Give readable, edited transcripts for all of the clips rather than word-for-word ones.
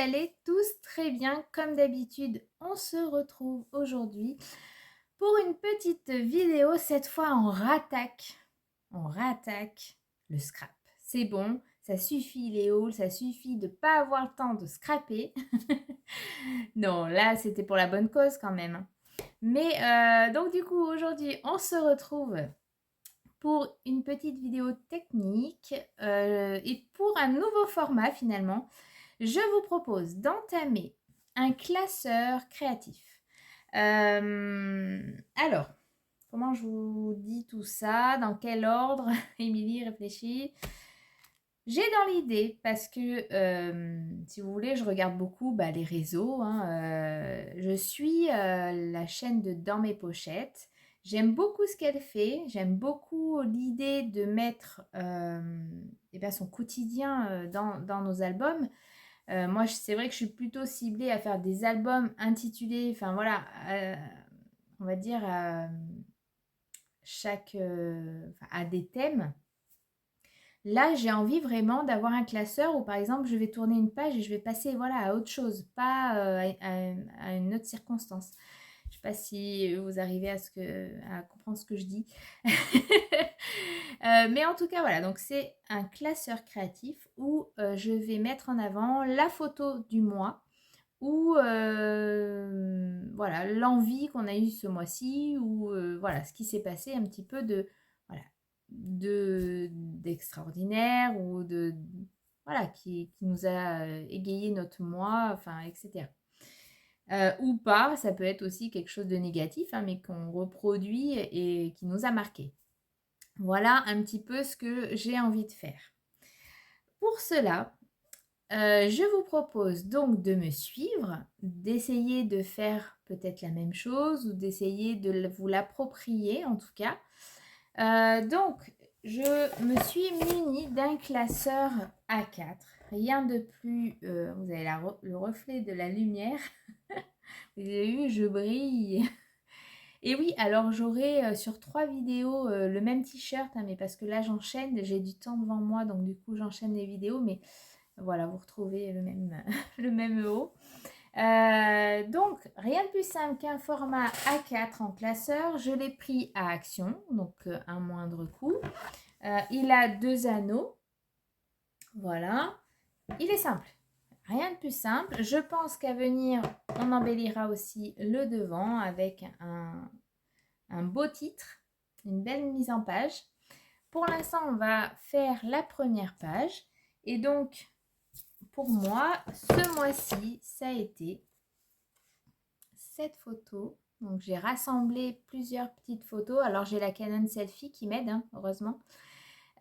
allez tous très bien. Comme d'habitude, on se retrouve aujourd'hui pour une petite vidéo. Cette fois, on rattaque le scrap. C'est bon, ça suffit les hauls, ça suffit de ne pas avoir le temps de scraper. Non, là, c'était pour la bonne cause quand même. Mais donc du coup, aujourd'hui, on se retrouve pour une petite vidéo technique et pour un nouveau format finalement. Je vous propose d'entamer un classeur créatif. Alors, comment je vous dis tout ça? Dans quel ordre? Émilie réfléchit. J'ai dans l'idée, parce que si vous voulez, je regarde beaucoup les réseaux. Je suis la chaîne de Dans mes pochettes. J'aime beaucoup ce qu'elle fait. J'aime beaucoup l'idée de mettre son quotidien dans nos albums. Moi, c'est vrai que je suis plutôt ciblée à faire des albums intitulés, enfin voilà, on va dire à des thèmes. Là, j'ai envie vraiment d'avoir un classeur où, par exemple, je vais tourner une page et je vais passer à autre chose, pas à une autre circonstance. Je ne sais pas si vous arrivez à comprendre ce que je dis. Mais en tout cas, voilà, donc c'est un classeur créatif où je vais mettre en avant la photo du mois ou l'envie qu'on a eue ce mois-ci ou ce qui s'est passé un petit peu d'extraordinaire ou qui nous a égayé notre mois, enfin, etc. Ou pas, ça peut être aussi quelque chose de négatif, mais qu'on reproduit et qui nous a marqué. Voilà un petit peu ce que j'ai envie de faire. Pour cela, je vous propose donc de me suivre, d'essayer de faire peut-être la même chose ou d'essayer de vous l'approprier en tout cas. Donc, je me suis munie d'un classeur A4. Rien de plus... vous avez le reflet de la lumière. Vous avez vu, je brille. Et oui, alors j'aurai sur 3 vidéos le même t-shirt, mais parce que là j'enchaîne, j'ai du temps devant moi, donc du coup j'enchaîne les vidéos, mais voilà, vous retrouvez le même, le même haut. Donc, rien de plus simple qu'un format A4 en classeur. Je l'ai pris à Action, donc un moindre coût. Il a 2 anneaux. Voilà. Il est simple. Rien de plus simple. Je pense qu'à venir, on embellira aussi le devant avec un beau titre, une belle mise en page. Pour l'instant, on va faire la première page. Et donc, pour moi, ce mois-ci, ça a été cette photo. Donc, j'ai rassemblé plusieurs petites photos. Alors, j'ai la Canon Selfie qui m'aide, heureusement.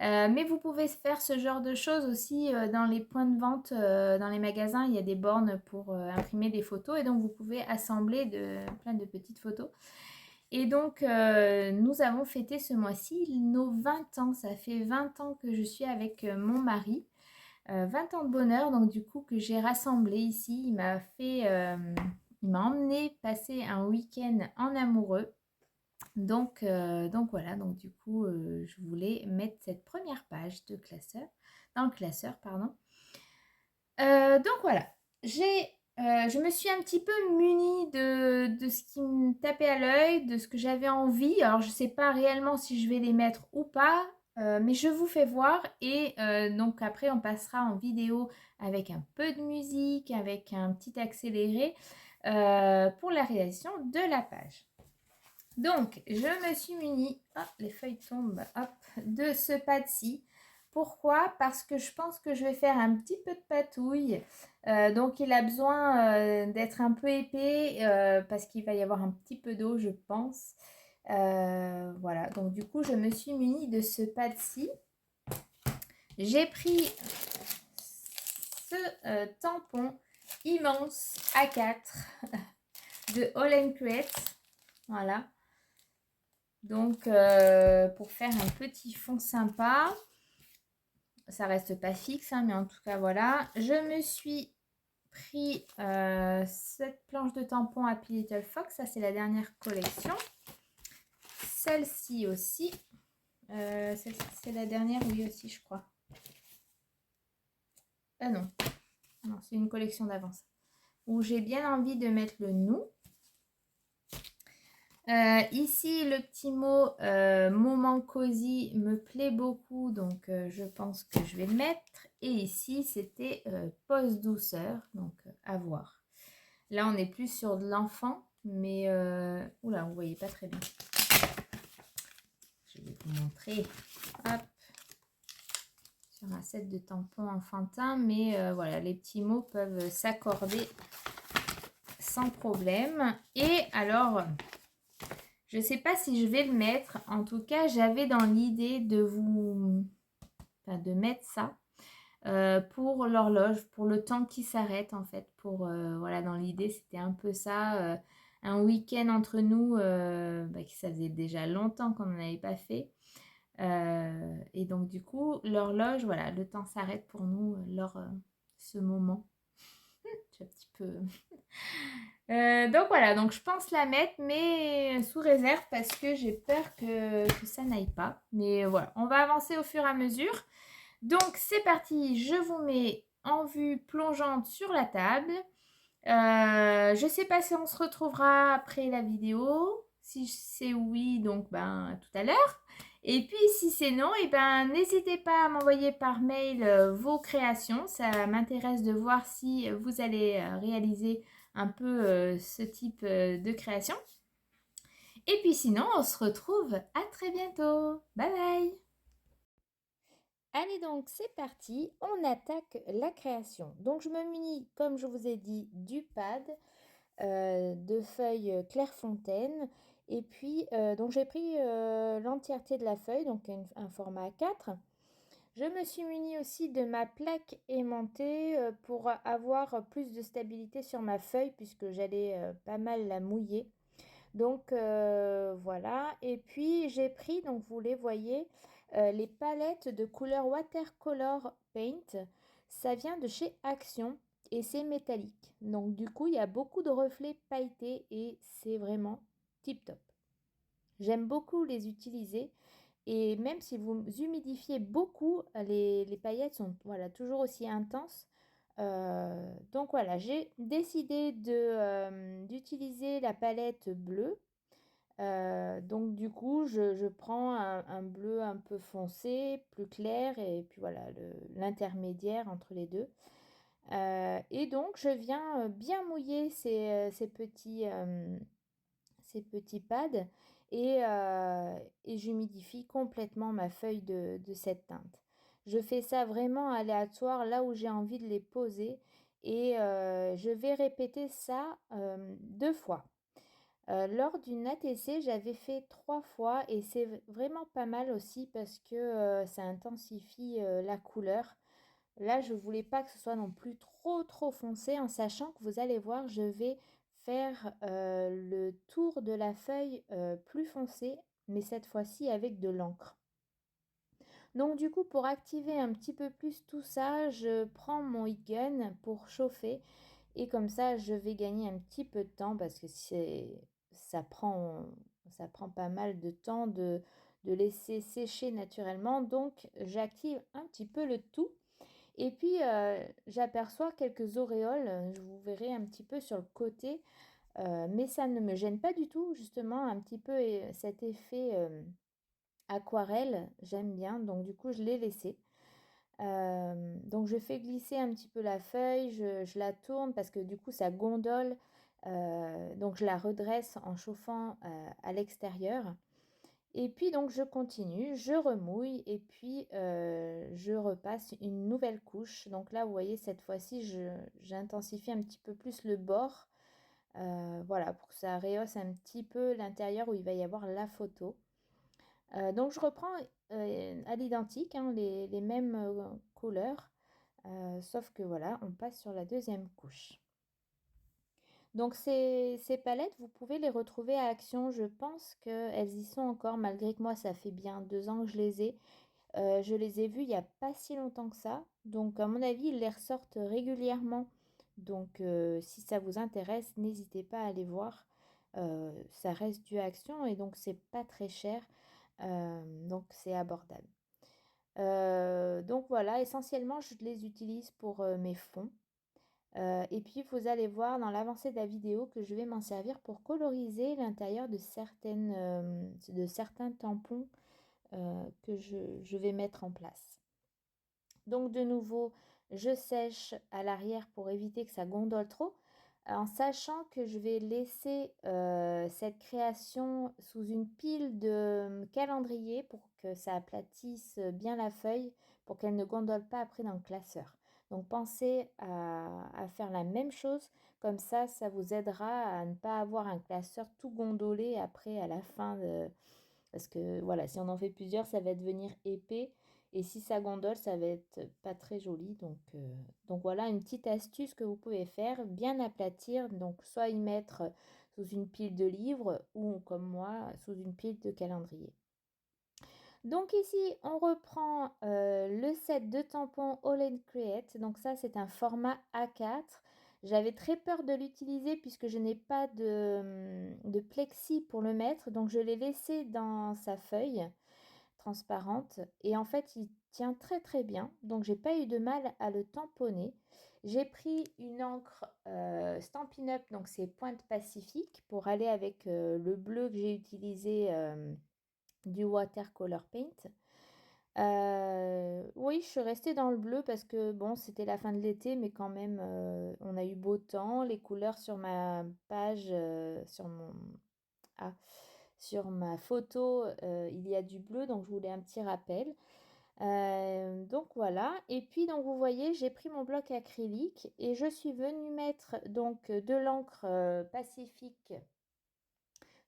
Mais vous pouvez faire ce genre de choses aussi dans les points de vente, dans les magasins. Il y a des bornes pour imprimer des photos. Et donc, vous pouvez assembler plein de petites photos. Et donc, nous avons fêté ce mois-ci nos 20 ans. Ça fait 20 ans que je suis avec mon mari. 20 ans de bonheur, donc du coup, que j'ai rassemblé ici. Il m'a emmené passer un week-end en amoureux. Donc voilà, donc du coup, je voulais mettre cette première page dans le classeur, pardon. Donc voilà, je me suis un petit peu munie de ce qui me tapait à l'œil, de ce que j'avais envie. Alors, je ne sais pas réellement si je vais les mettre ou pas, mais je vous fais voir. Et donc après, on passera en vidéo avec un peu de musique, avec un petit accéléré pour la réalisation de la page. Donc, je me suis munie, les feuilles tombent, de ce pad-ci. Pourquoi? Parce que je pense que je vais faire un petit peu de patouille. Donc, il a besoin d'être un peu épais parce qu'il va y avoir un petit peu d'eau, je pense. Voilà, donc du coup, je me suis munie de ce pad-ci. J'ai pris ce tampon immense A4 de All & Create. Voilà. Donc, pour faire un petit fond sympa, ça reste pas fixe, mais en tout cas, voilà. Je me suis pris cette planche de tampon Happy Little Fox. Ça, c'est la dernière collection. Celle-ci aussi. Celle-ci, c'est la dernière, oui, aussi, je crois. Ah non. Non, c'est une collection d'avance. Où j'ai bien envie de mettre le nous. Ici, le petit mot moment cosy me plaît beaucoup, donc je pense que je vais le mettre. Et ici, c'était pause douceur, donc à voir. Là, on est plus sur de l'enfant, mais oula, vous voyez pas très bien. Je vais vous montrer. Hop. Sur un set de tampons enfantins, mais voilà, les petits mots peuvent s'accorder sans problème. Et alors, je ne sais pas si je vais le mettre. En tout cas, j'avais dans l'idée de mettre ça pour l'horloge, pour le temps qui s'arrête en fait. Voilà, dans l'idée, c'était un peu ça. Un week-end entre nous, qui ça faisait déjà longtemps qu'on n'en avait pas fait. Et donc du coup, l'horloge, voilà, le temps s'arrête pour nous lors ce moment. Je suis un petit peu... donc voilà, donc je pense la mettre, mais sous réserve parce que j'ai peur que ça n'aille pas. Mais voilà, on va avancer au fur et à mesure. Donc c'est parti, je vous mets en vue plongeante sur la table. Je ne sais pas si on se retrouvera après la vidéo. Si c'est oui, donc ben tout à l'heure. Et puis si c'est non, et ben n'hésitez pas à m'envoyer par mail vos créations. Ça m'intéresse de voir si vous allez réaliser un peu ce type de création. Et puis sinon, on se retrouve à très bientôt. Bye bye. Allez donc, c'est parti, on attaque la création. Donc je me munis, comme je vous ai dit, du pad, de feuilles Clairefontaine. Et puis, donc j'ai pris l'entièreté de la feuille, donc un format A4. Je me suis munie aussi de ma plaque aimantée pour avoir plus de stabilité sur ma feuille, puisque j'allais pas mal la mouiller. Donc voilà, et puis j'ai pris, donc vous les voyez, les palettes de couleur Watercolor Paint. Ça vient de chez Action et c'est métallique. Donc du coup, il y a beaucoup de reflets pailletés et c'est vraiment tip top. J'aime beaucoup les utiliser et même si vous humidifiez beaucoup, les paillettes sont voilà, toujours aussi intenses. Donc voilà, j'ai décidé d'utiliser la palette bleue. Donc du coup, je prends un bleu un peu foncé, plus clair, et puis voilà, l'intermédiaire entre les deux. Et donc, je viens bien mouiller ces petits pads et j'humidifie complètement ma feuille de cette teinte. Je fais ça vraiment aléatoire là où j'ai envie de les poser et je vais répéter ça 2 fois. Lors d'une ATC, j'avais fait 3 fois et c'est vraiment pas mal aussi parce que ça intensifie la couleur. Là, je voulais pas que ce soit non plus trop foncé en sachant que vous allez voir, je vais faire le tour de la feuille plus foncé, mais cette fois-ci avec de l'encre. Donc du coup, pour activer un petit peu plus tout ça, je prends mon heat gun pour chauffer et comme ça, je vais gagner un petit peu de temps parce que ça prend, ça prend pas mal de temps de laisser sécher naturellement. Donc, j'active un petit peu le tout. Et puis, j'aperçois quelques auréoles, je vous verrai un petit peu sur le côté, mais ça ne me gêne pas du tout, justement, un petit peu cet effet aquarelle, j'aime bien, donc du coup, je l'ai laissé. Donc je fais glisser un petit peu la feuille, je la tourne parce que du coup ça gondole, donc je la redresse en chauffant à l'extérieur. Et puis donc je continue, je remouille et puis je repasse une nouvelle couche. Donc là vous voyez cette fois-ci j'intensifie un petit peu plus le bord, voilà pour que ça rehausse un petit peu l'intérieur où il va y avoir la photo. Donc je reprends à l'identique, hein, les mêmes couleurs, sauf que voilà, on passe sur la deuxième couche. Donc ces palettes, vous pouvez les retrouver à Action. Je pense qu'elles y sont encore, malgré que moi, ça fait bien 2 ans que je les ai. Je les ai vues il n'y a pas si longtemps que ça. Donc à mon avis, ils les ressortent régulièrement. Donc si ça vous intéresse, n'hésitez pas à aller voir. Ça reste du Action et donc c'est pas très cher. Donc c'est abordable. Donc voilà, essentiellement, je les utilise pour mes fonds. Et puis vous allez voir dans l'avancée de la vidéo que je vais m'en servir pour coloriser l'intérieur de certains tampons que je vais mettre en place. Donc de nouveau, je sèche à l'arrière pour éviter que ça gondole trop, en sachant que je vais laisser cette création sous une pile de calendrier pour que ça aplatisse bien la feuille, pour qu'elle ne gondole pas après dans le classeur. Donc pensez à faire la même chose, comme ça vous aidera à ne pas avoir un classeur tout gondolé après à la fin parce que voilà, si on en fait plusieurs, ça va devenir épais. Et si ça gondole, ça va être pas très joli. Donc voilà une petite astuce que vous pouvez faire, bien aplatir. Donc soit y mettre sous une pile de livres ou comme moi, sous une pile de calendrier. Donc ici, on reprend le set de tampons All & Create. Donc ça, c'est un format A4. J'avais très peur de l'utiliser puisque je n'ai pas de plexi pour le mettre. Donc je l'ai laissé dans sa feuille transparente. Et en fait, il tient très très bien. Donc j'ai pas eu de mal à le tamponner. J'ai pris une encre Stampin' Up, donc c'est Pointe Pacifique, pour aller avec le bleu que j'ai utilisé du watercolor paint. Oui, je suis restée dans le bleu parce que bon, c'était la fin de l'été, mais quand même, on a eu beau temps. Les couleurs sur ma page, ah, sur ma photo, il y a du bleu, donc je voulais un petit rappel. Donc voilà. Et puis donc vous voyez, j'ai pris mon bloc acrylique et je suis venue mettre donc de l'encre Pacifique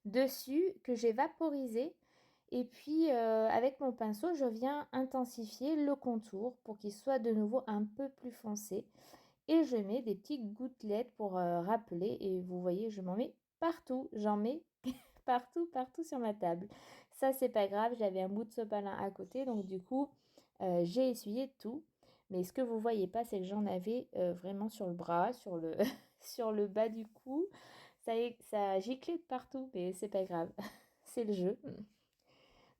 dessus que j'ai vaporisé. Et puis avec mon pinceau, je viens intensifier le contour pour qu'il soit de nouveau un peu plus foncé. Et je mets des petites gouttelettes pour rappeler. Et vous voyez, je m'en mets partout. J'en mets partout, partout sur ma table. Ça, c'est pas grave. J'avais un bout de sopalin à côté. Donc du coup, j'ai essuyé tout. Mais ce que vous voyez pas, c'est que j'en avais vraiment sur le bras, sur le, sur le bas du cou. Ça giclait de partout, mais c'est pas grave. C'est le jeu.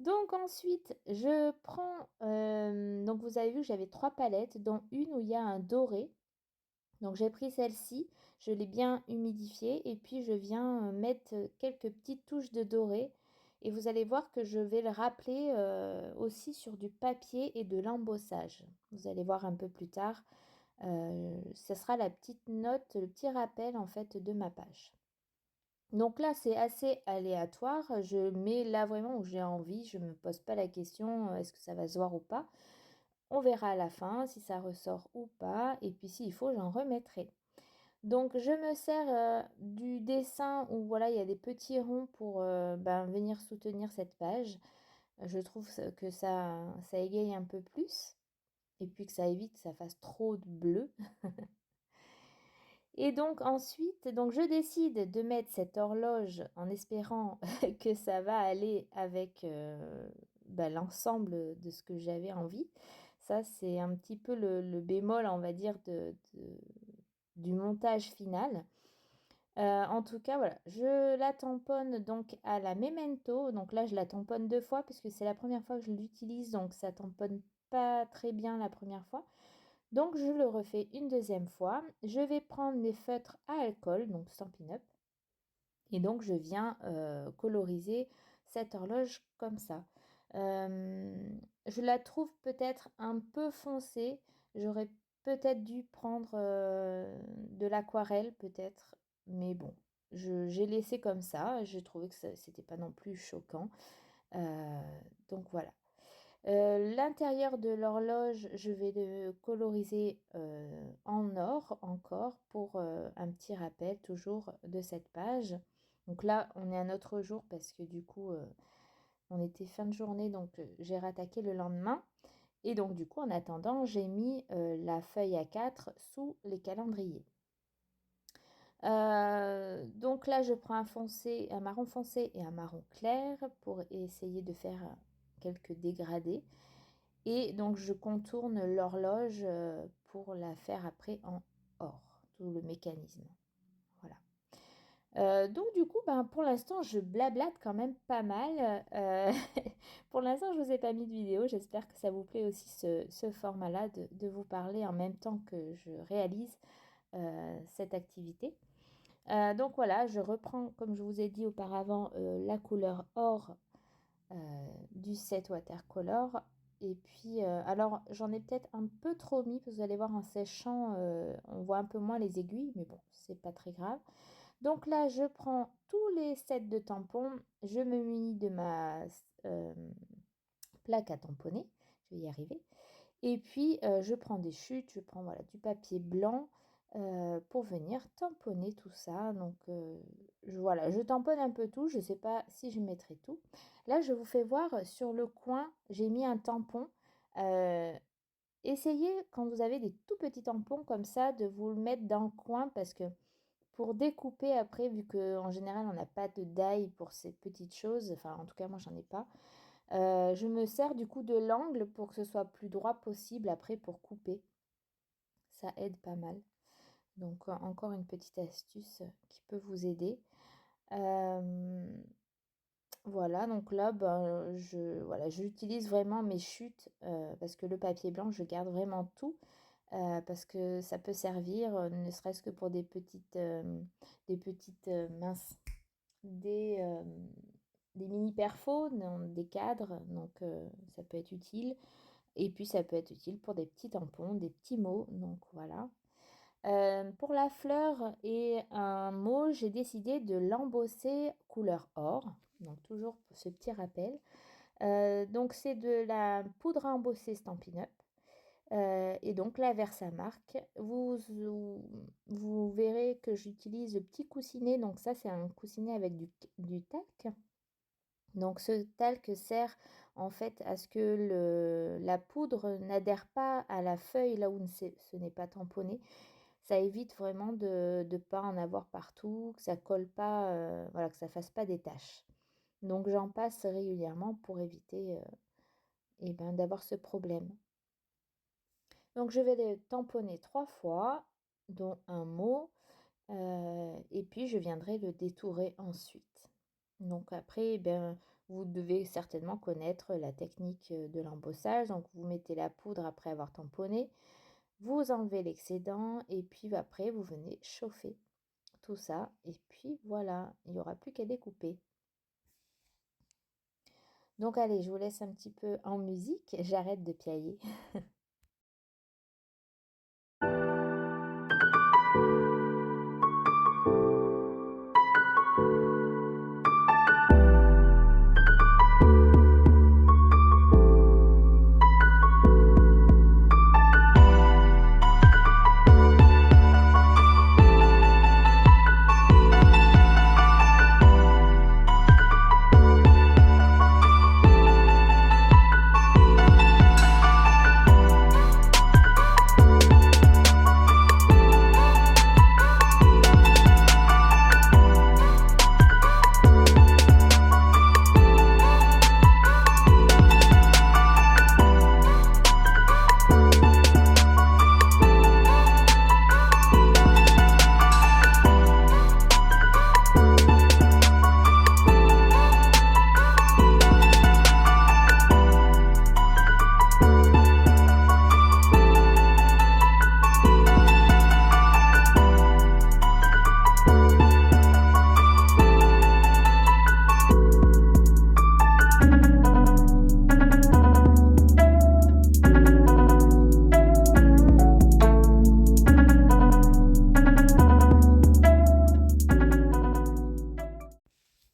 Donc ensuite, je prends, donc vous avez vu que j'avais 3 palettes, dont une où il y a un doré. Donc j'ai pris celle-ci, je l'ai bien humidifiée et puis je viens mettre quelques petites touches de doré. Et vous allez voir que je vais le rappeler aussi sur du papier et de l'embossage. Vous allez voir un peu plus tard. Ce sera la petite note, le petit rappel en fait de ma page. Donc là, c'est assez aléatoire. Je mets là vraiment où j'ai envie. Je ne me pose pas la question, est-ce que ça va se voir ou pas. On verra à la fin si ça ressort ou pas. Et puis s'il faut, j'en remettrai. Donc je me sers du dessin où voilà, il y a des petits ronds pour venir soutenir cette page. Je trouve que ça égaye un peu plus. Et puis que ça évite que ça fasse trop de bleu. Et donc ensuite, donc je décide de mettre cette horloge en espérant que ça va aller avec l'ensemble de ce que j'avais envie. Ça, c'est un petit peu le bémol, on va dire, du montage final. En tout cas, voilà, je la tamponne donc à la Memento. Donc là, je la tamponne 2 fois puisque c'est la première fois que je l'utilise, donc ça tamponne pas très bien la première fois. Donc je le refais une deuxième fois. Je vais prendre mes feutres à alcool, donc Stampin' Up. Et donc je viens coloriser cette horloge comme ça. Je la trouve peut-être un peu foncée. J'aurais peut-être dû prendre de l'aquarelle peut-être. Mais bon, j'ai laissé comme ça. J'ai trouvé que c'était pas non plus choquant. Donc voilà. L'intérieur de l'horloge, je vais le coloriser en or encore pour un petit rappel toujours de cette page. Donc là, on est un autre jour parce que du coup, on était fin de journée, donc j'ai rattaqué le lendemain. Et donc du coup, en attendant, j'ai mis la feuille A4 sous les calendriers. Donc là, je prends un marron foncé et un marron clair pour essayer de faire quelques dégradés. Et donc, je contourne l'horloge pour la faire après en or, tout le mécanisme. Voilà. Donc, du coup, pour l'instant, je blablate quand même pas mal. Pour l'instant, je ne vous ai pas mis de vidéo. J'espère que ça vous plaît aussi ce format-là, de vous parler en même temps que je réalise. cette activité. Donc voilà, je reprends, comme je vous ai dit auparavant, la couleur or du set watercolor. Et puis, alors j'en ai peut-être un peu trop mis, parce que vous allez voir en séchant, on voit un peu moins les aiguilles, mais bon, c'est pas très grave. Donc là, je prends tous les sets de tampons, je me munis de ma plaque à tamponner, je vais y arriver. Et puis, je prends des chutes, je prends voilà, du papier blanc pour venir tamponner tout ça. Donc, voilà, je tamponne un peu tout. Je ne sais pas si je mettrai tout. Là, je vous fais voir sur le coin, j'ai mis un tampon. Essayez, quand vous avez des tout petits tampons comme ça, de vous le mettre dans le coin parce que pour découper après, vu qu'en général, on n'a pas de die pour ces petites choses, enfin, en tout cas, moi, j'en ai pas. Je me sers du coup de l'angle pour que ce soit plus droit possible après pour couper. Ça aide pas mal. Donc encore une petite astuce qui peut vous aider. Voilà, donc là, ben, voilà, j'utilise vraiment mes chutes parce que le papier blanc, je garde vraiment tout parce que ça peut servir, ne serait-ce que pour des petites minces, des mini perfos, des cadres, donc ça peut être utile. Et puis ça peut être utile pour des petits tampons, des petits mots, donc voilà. Pour la fleur et un mot, j'ai décidé de l'embosser couleur or, donc toujours pour ce petit rappel. Donc c'est de la poudre à embosser Stampin' Up. Et donc la Versamark. Vous verrez que j'utilise le petit coussinet, donc ça c'est un coussinet avec du talc. Donc ce talc sert en fait à ce que la poudre n'adhère pas à la feuille là où ce n'est pas tamponné. Ça évite vraiment de ne pas en avoir partout, que ça colle pas, voilà, que ça fasse pas des taches. Donc j'en passe régulièrement pour éviter eh ben, d'avoir ce problème. Donc je vais les tamponner 3 fois, dont un mot, et puis je viendrai le détourer ensuite. Donc après, eh bien, vous devez certainement connaître la technique de l'embossage. Donc vous mettez la poudre après avoir tamponné, vous enlevez l'excédent et puis après vous venez chauffer tout ça et puis voilà, il n'y aura plus qu'à découper. Donc allez, je vous laisse un petit peu en musique, j'arrête de piailler.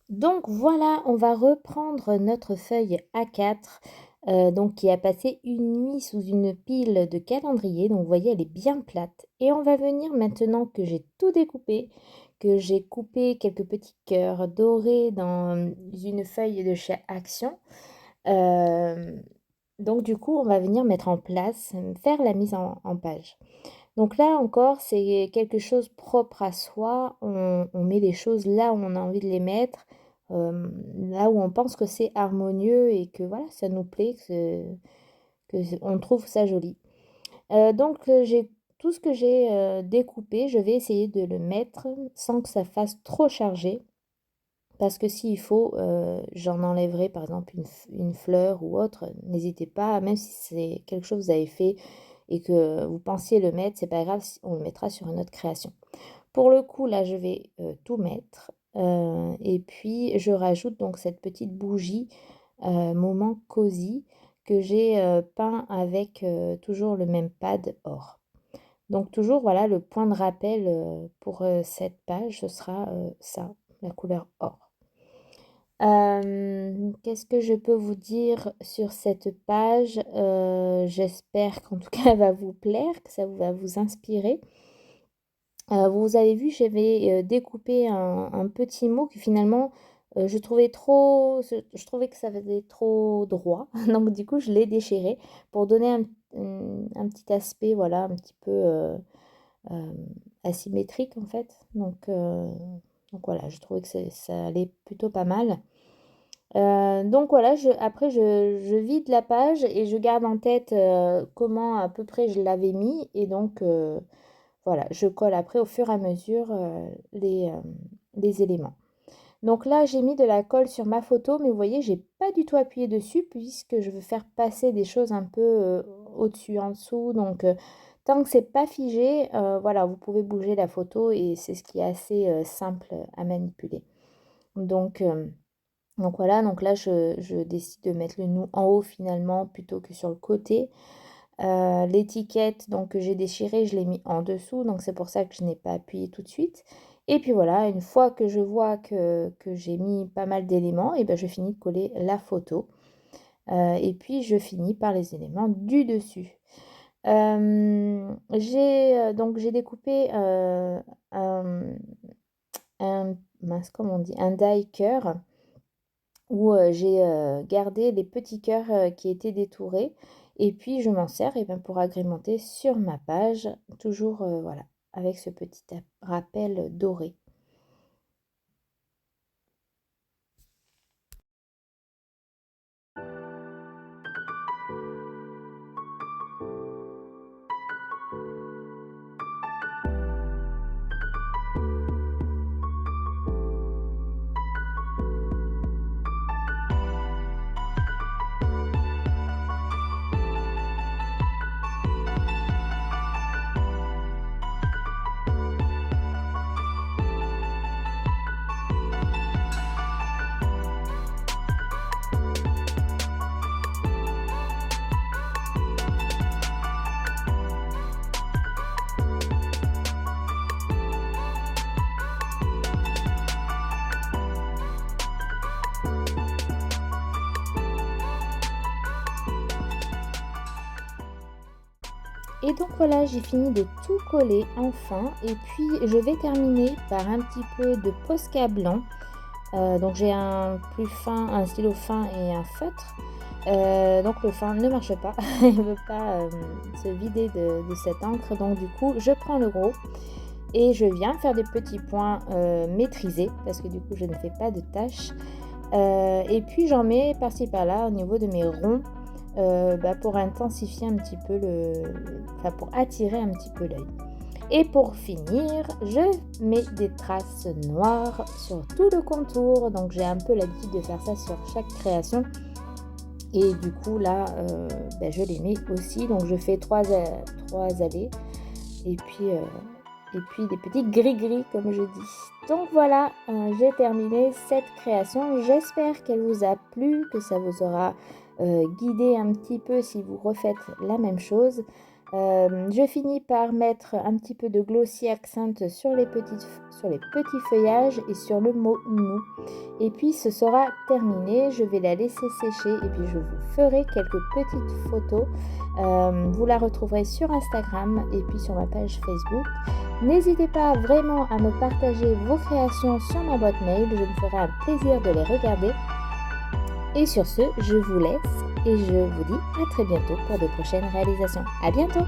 Donc voilà, on va reprendre notre feuille A4, donc qui a passé une nuit sous une pile de calendrier. Donc vous voyez, elle est bien plate. Et on va venir maintenant que j'ai tout découpé, que j'ai coupé quelques petits cœurs dorés dans une feuille de chez Action. Donc du coup, on va venir mettre en place, faire la mise en page. Donc là encore, c'est quelque chose propre à soi. On met les choses là où on a envie de les mettre, là où on pense que c'est harmonieux et que voilà, ça nous plaît, on trouve ça joli. Donc j'ai tout ce que j'ai découpé, je vais essayer de le mettre sans que ça fasse trop chargé. Parce que s'il faut, j'en enlèverai par exemple une fleur ou autre. N'hésitez pas, même si c'est quelque chose que vous avez fait et que vous pensiez le mettre, c'est pas grave, on le mettra sur une autre création. Pour le coup, là, je vais tout mettre et puis je rajoute donc cette petite bougie moment cosy que j'ai peint avec toujours le même pad or. Donc toujours, voilà, le point de rappel pour cette page, ce sera ça, la couleur or. Qu'est-ce que je peux vous dire sur cette page? J'espère qu'en tout cas, elle va vous plaire, que ça va vous inspirer. Vous avez vu, j'avais découpé un petit mot que finalement, je trouvais je trouvais que ça faisait trop droit. Donc du coup, je l'ai déchiré pour donner un petit aspect, voilà, un petit peu asymétrique en fait. Donc voilà, je trouvais que ça allait plutôt pas mal. Donc voilà, après je vide la page et je garde en tête comment à peu près je l'avais mis. Et donc voilà, je colle après au fur et à mesure les éléments. Donc là, j'ai mis de la colle sur ma photo, mais vous voyez, j'ai pas du tout appuyé dessus puisque je veux faire passer des choses un peu au-dessus, en dessous. Donc tant que c'est pas figé, voilà, vous pouvez bouger la photo et c'est ce qui est assez simple à manipuler. Donc voilà, donc là je décide de mettre le nous en haut finalement plutôt que sur le côté. L'étiquette donc que j'ai déchirée, je l'ai mis en dessous, donc c'est pour ça que je n'ai pas appuyé tout de suite. Et puis voilà, une fois que je vois que j'ai mis pas mal d'éléments, et ben je finis de coller la photo. Et puis je finis par les éléments du dessus. J'ai découpé mince, comment on dit, un die cœur où j'ai gardé les petits cœurs qui étaient détourés. Et puis je m'en sers pour agrémenter sur ma page, toujours voilà, avec ce petit rappel doré. Et donc voilà, j'ai fini de tout coller enfin. Et puis je vais terminer par un petit peu de Posca blanc. Donc j'ai un plus fin, un stylo fin et un feutre. Donc le fin ne marche pas, il ne veut pas se vider de cette encre. Donc du coup, je prends le gros et je viens faire des petits points maîtrisés parce que du coup, je ne fais pas de taches. Et puis j'en mets par-ci par-là au niveau de mes ronds. Pour intensifier un petit peu pour attirer un petit peu l'œil. Et pour finir, je mets des traces noires sur tout le contour. Donc j'ai un peu l'habitude de faire ça sur chaque création. Et du coup là, je les mets aussi. Donc je fais 3 allées. Et puis des petits gris-gris comme je dis. Donc voilà, j'ai terminé cette création. J'espère qu'elle vous a plu, que ça vous aura guidé un petit peu si vous refaites la même chose. Je finis par mettre un petit peu de glossy accent sur les petits feuillages et sur le mot nous. Et puis ce sera terminé, je vais la laisser sécher et puis je vous ferai quelques petites photos. Vous la retrouverez sur Instagram et puis sur ma page Facebook. N'hésitez pas vraiment à me partager vos créations sur ma boîte mail, je me ferai un plaisir de les regarder. Et sur ce, je vous laisse et je vous dis à très bientôt pour de prochaines réalisations. À bientôt!